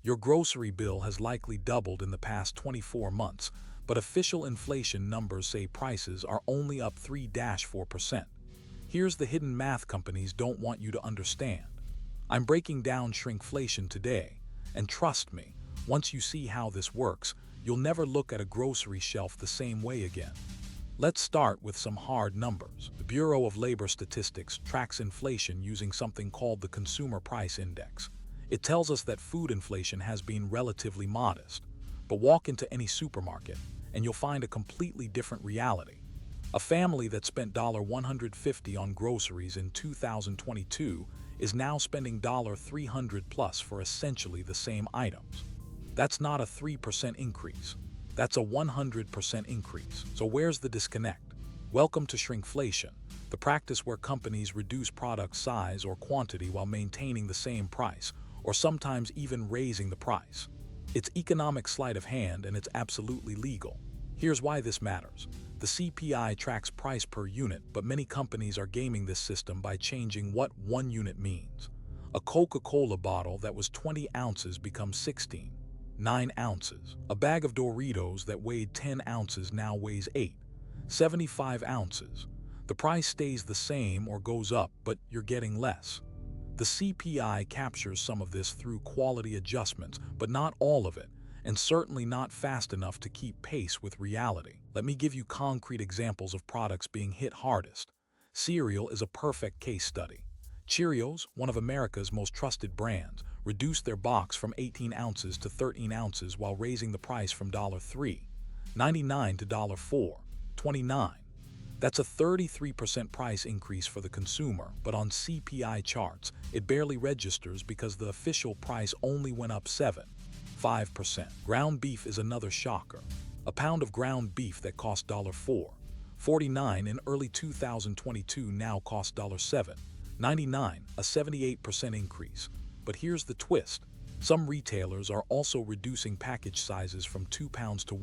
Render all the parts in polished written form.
Your grocery bill has likely doubled in the past 24 months, but official inflation numbers say prices are only up 3-4%. Here's the hidden math companies don't want you to understand. I'm breaking down shrinkflation today, and trust me, once you see how this works, you'll never look at a grocery shelf the same way again. Let's start with some hard numbers. The Bureau of Labor Statistics tracks inflation using something called the Consumer Price Index. It tells us that food inflation has been relatively modest. But walk into any supermarket, and you'll find a completely different reality. A family that spent $150 on groceries in 2022 is now spending $300 plus for essentially the same items. That's not a 3% increase. That's a 100% increase. So where's the disconnect? Welcome to shrinkflation, the practice where companies reduce product size or quantity while maintaining the same price, or sometimes even raising the price. It's economic sleight of hand, and it's absolutely legal. Here's why this matters. The CPI tracks price per unit, but many companies are gaming this system by changing what one unit means. A Coca-Cola bottle that was 20 ounces becomes 16, 9 ounces. A bag of Doritos that weighed 10 ounces now weighs 8, 75 ounces. The price stays the same or goes up, but you're getting less. The CPI captures some of this through quality adjustments, but not all of it, and certainly not fast enough to keep pace with reality. Let me give you concrete examples of products being hit hardest. Cereal is a perfect case study. Cheerios, one of America's most trusted brands, reduced their box from 18 ounces to 13 ounces while raising the price from $3.99 to $4.29. That's a 33% price increase for the consumer, but on CPI charts, it barely registers because the official price only went up 5%. Ground beef is another shocker. A pound of ground beef that cost $4.49 in early 2022 now costs $7.99, a 78% increase. But here's the twist. Some retailers are also reducing package sizes from 2 pounds to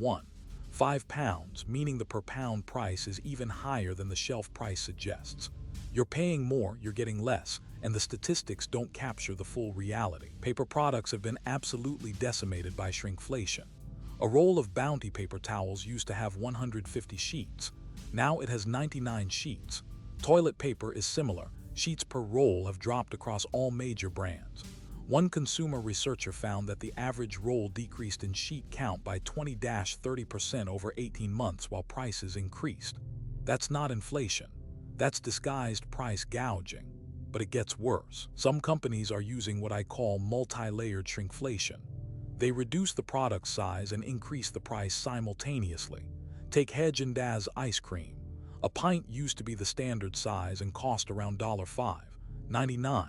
5 pounds, meaning the per pound price is even higher than the shelf price suggests. You're paying more, you're getting less, and the statistics don't capture the full reality. Paper products have been absolutely decimated by shrinkflation. A roll of Bounty paper towels used to have 150 sheets. Now it has 99 sheets. Toilet paper is similar. Sheets per roll have dropped across all major brands. One consumer researcher found that the average roll decreased in sheet count by 20-30% over 18 months while prices increased. That's not inflation. That's disguised price gouging. But it gets worse. Some companies are using what I call multi-layered shrinkflation. They reduce the product size and increase the price simultaneously. Take Haagen-Dazs ice cream. A pint used to be the standard size and cost around $5.99.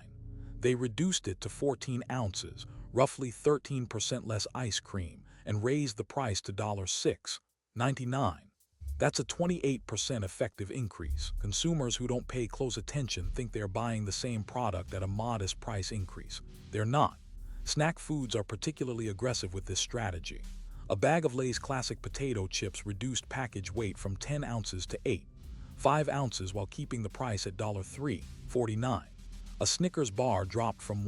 They reduced it to 14 ounces, roughly 13% less ice cream, and raised the price to $6.99. That's a 28% effective increase. Consumers who don't pay close attention think they're buying the same product at a modest price increase. They're not. Snack foods are particularly aggressive with this strategy. A bag of Lay's classic potato chips reduced package weight from 10 ounces to 5 ounces while keeping the price at $3.49. A Snickers bar dropped from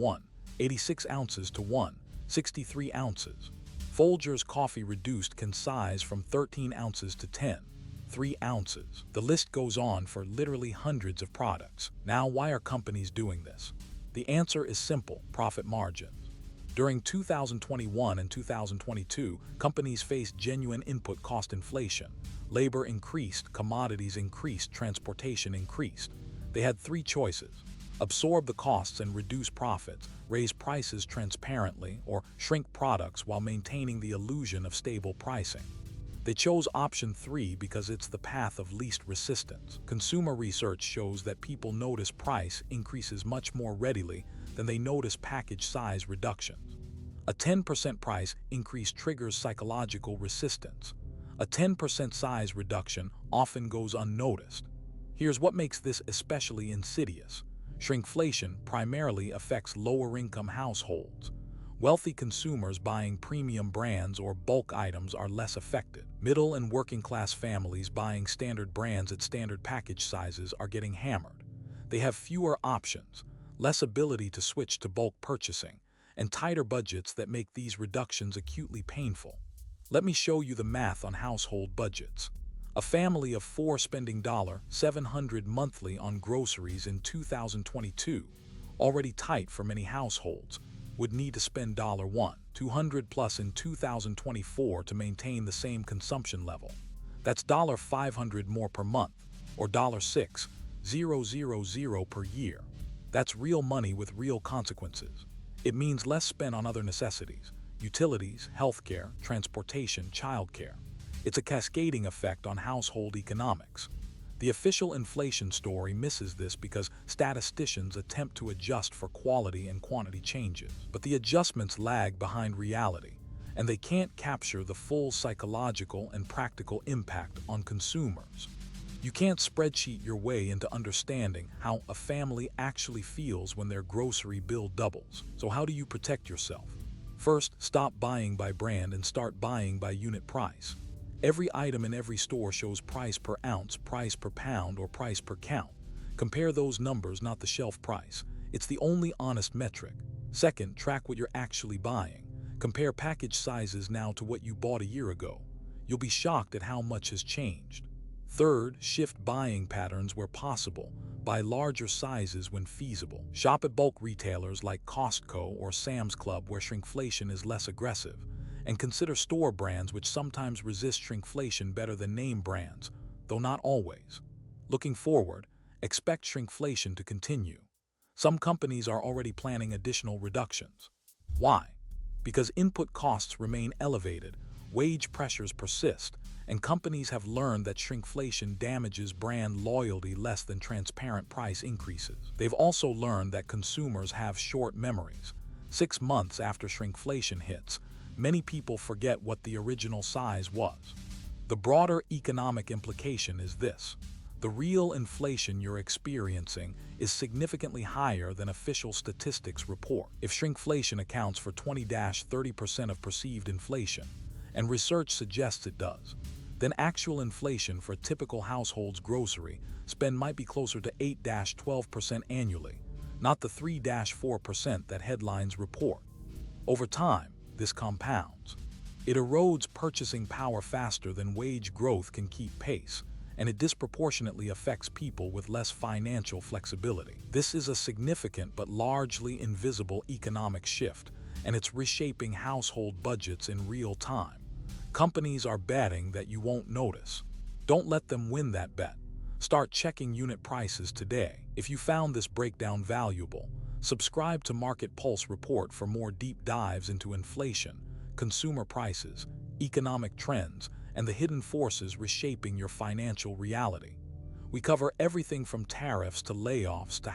86 ounces to 63 ounces. Folgers coffee reduced can size from 13 ounces to 3 ounces. The list goes on for literally hundreds of products. Now, why are companies doing this? The answer is simple: profit margins. During 2021 and 2022, companies faced genuine input cost inflation. Labor increased, commodities increased, transportation increased. They had 3 choices: absorb the costs and reduce profits, raise prices transparently, or shrink products while maintaining the illusion of stable pricing. They chose option 3 because it's the path of least resistance. Consumer research shows that people notice price increases much more readily than they notice package size reductions. A 10% price increase triggers psychological resistance. A 10% size reduction often goes unnoticed. Here's what makes this especially insidious. Shrinkflation primarily affects lower-income households. Wealthy consumers buying premium brands or bulk items are less affected. Middle and working-class families buying standard brands at standard package sizes are getting hammered. They have fewer options, less ability to switch to bulk purchasing, and tighter budgets that make these reductions acutely painful. Let me show you the math on household budgets. A family of four spending $700 monthly on groceries in 2022, already tight for many households, would need to spend $200 plus in 2024 to maintain the same consumption level. That's $500 more per month, or $6,000 per year. That's real money with real consequences. It means less spent on other necessities: utilities, healthcare, transportation, childcare. It's a cascading effect on household economics. The official inflation story misses this because statisticians attempt to adjust for quality and quantity changes. But the adjustments lag behind reality, and they can't capture the full psychological and practical impact on consumers. You can't spreadsheet your way into understanding how a family actually feels when their grocery bill doubles. So how do you protect yourself? First, stop buying by brand and start buying by unit price. Every item in every store shows price per ounce, price per pound, or price per count. Compare those numbers, not the shelf price. It's the only honest metric. Second, track what you're actually buying. Compare package sizes now to what you bought a year ago. You'll be shocked at how much has changed. Third, shift buying patterns where possible. Buy larger sizes when feasible. Shop at bulk retailers like Costco or Sam's Club where shrinkflation is less aggressive. And consider store brands which sometimes resist shrinkflation better than name brands, though not always. Looking forward, expect shrinkflation to continue. Some companies are already planning additional reductions. Why? Because input costs remain elevated, wage pressures persist, and companies have learned that shrinkflation damages brand loyalty less than transparent price increases. They've also learned that consumers have short memories. 6 months after shrinkflation hits, many people forget what the original size was. The broader economic implication is this: the real inflation you're experiencing is significantly higher than official statistics report. If shrinkflation accounts for 20-30% of perceived inflation, and research suggests it does, then actual inflation for a typical household's grocery spend might be closer to 8-12% annually, not the 3-4% that headlines report. Over time, this compounds. It erodes purchasing power faster than wage growth can keep pace, and it disproportionately affects people with less financial flexibility. This is a significant but largely invisible economic shift, and it's reshaping household budgets in real time. Companies are betting that you won't notice. Don't let them win that bet. Start checking unit prices today. If you found this breakdown valuable, subscribe to Market Pulse Report for more deep dives into inflation, consumer prices, economic trends, and the hidden forces reshaping your financial reality. We cover everything from tariffs to layoffs to